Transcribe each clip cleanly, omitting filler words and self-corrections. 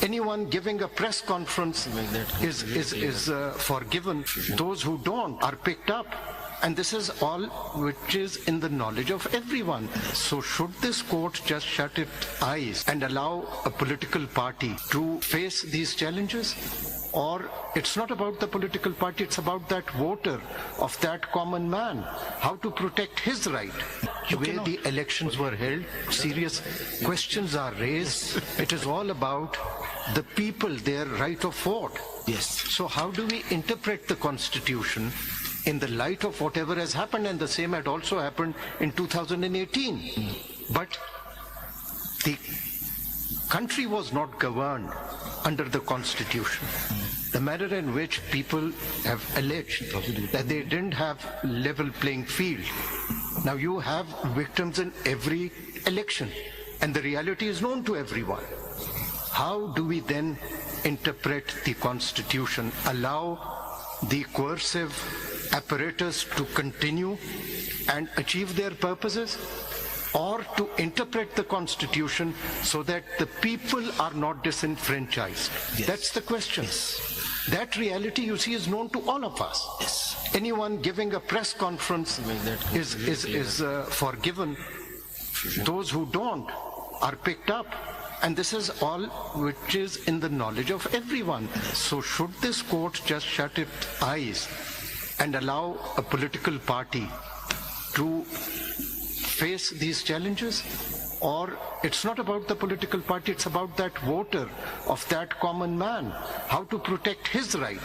Anyone giving a press conference is forgiven. Those who don't are picked up. And this is all which is in the knowledge of everyone. So should this court just shut its eyes and allow a political party to face these challenges? Or it's not about the political party, it's about that voter, of that common man, how to protect his right. The way the elections were held, serious questions are raised. It is all about the people, their right of vote. Yes. So how do we interpret the Constitution in the light of whatever has happened? And the same had also happened in 2018. But the country was not governed under the Constitution. The manner in which people have alleged that they didn't have level playing field. Now you have victims in every election, and the reality is known to everyone. How do we then interpret the Constitution, allow the coercive apparatus to continue and achieve their purposes, or to interpret the Constitution so that the people are not disenfranchised? Yes. That's the question. Yes. That reality, you see, is known to all of us. Yes. Anyone giving a press conference is forgiven. Those who don't are picked up. And this is all which is in the knowledge of everyone. So should this court just shut its eyes and allow a political party to face these challenges? Or it's not about the political party, it's about that voter, of that common man, how to protect his right.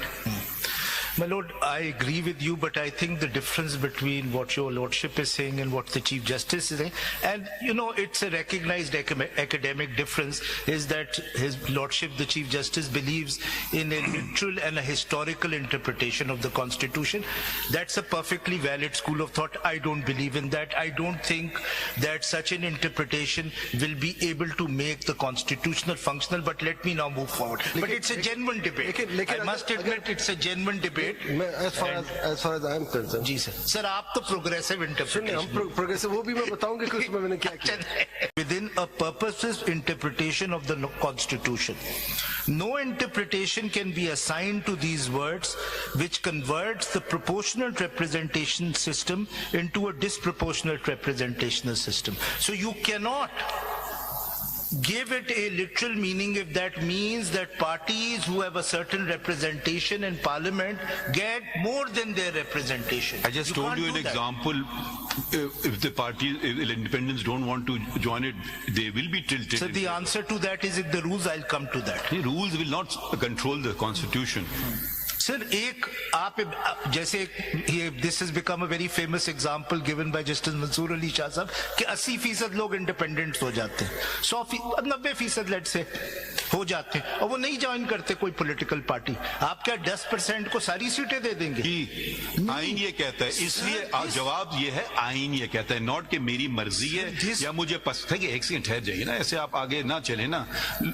My Lord, I agree with you, but I think the difference between what your Lordship is saying and what the Chief Justice is saying, and you know, it's a recognized academic difference, is that His Lordship, the Chief Justice, believes in a literal and a historical interpretation of the Constitution. That's a perfectly valid school of thought. I don't believe in that. I don't think that such an interpretation will be able to make the constitutional functional, but let me now move forward. But it's a genuine debate. I must admit, it's a genuine debate. As far as I am concerned. जी sir. Sir आप तो progressive interpretation. हम progressive, वो भी मैं बताऊंगा कि उसमें मैंने क्या किया. Within a purposive interpretation of the Constitution, no interpretation can be assigned to these words which converts the proportional representation system into a disproportionate representational system. So you cannot give it a literal meaning if that means that parties who have a certain representation in parliament get more than their representation. I just told you an example. If the party, if independents don't want to join it, they will be tilted. So the answer to that is, if the rules, I'll come to that. The rules will not control the Constitution. Sir एक आप जैसे this has become a very famous example given by Justice Mansoor Ali Shah साहब कि 80% लोग independent हो जाते हैं, 90% late से हो जाते हैं और वो नहीं ज्वाइन करते कोई पॉलिटिकल पार्टी. आप क्या 10% को सारी सीटें दे देंगे? आइन ये कहता है, इसलिए जवाब ये है, आइन ये कहता है, नॉट कि मेरी मर्जी है या मुझे पसंद है. कि एक सेकंड ठहर जाइए ना, ऐसे आप आगे ना चले ना.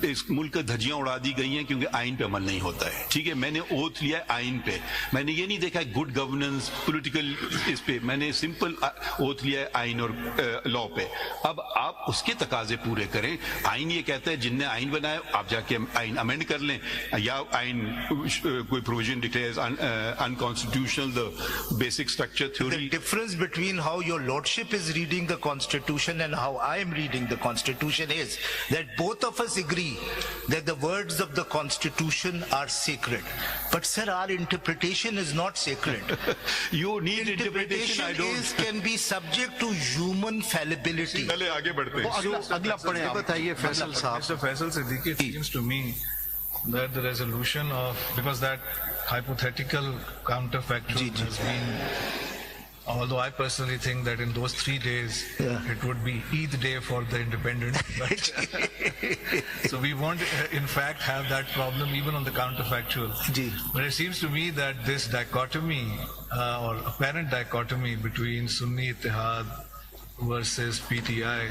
इस मुल्क की धज्जियां उड़ा दी गई हैं क्योंकि आइन पे अमल नहीं होता है. ठीक है, मैंने ओथ लिया आइन पे, मैंने ये नहीं देखा गुड गवर्नेंस पॉलिटिकल इस पे, मैंने सिंपल ओथ लिया आइन और लॉ पे. अब आप उसके तकाजे पूरे करें. आइन ये कहता है जिनने आइन बनाया आप जाके आइन अमेंड कर लें, या आइन कोई provision declares unconstitutional the basic structure theory. The difference between how your lordship is reading the Constitution and how I am reading the Constitution is that both of us agree that the words of the Constitution are sacred. But sir, our interpretation is not sacred. You need interpretation. I don't. Can be subject to human fallibility. चले आगे बढ़ते हैं. अगला पढ़े आप. बताइए फैसल साहब. Mr. Faisal Siddiqui, it seems to me that the resolution of, because that hypothetical counterfactual has been, although I personally think that in those 3 days it would be Eid day for the independent, but so we won't in fact have that problem even on the counterfactual. But it seems to me that this dichotomy or apparent dichotomy between Sunni Ittihad versus PTI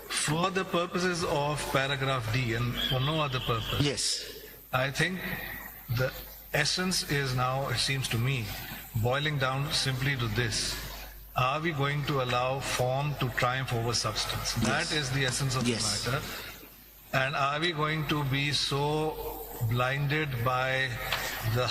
for the purposes of paragraph D and for no other purpose. Yes. I think the essence is now, it seems to me, boiling down simply to this: are we going to allow form to triumph over substance? That is the essence of the matter. And are we going to be so blinded by the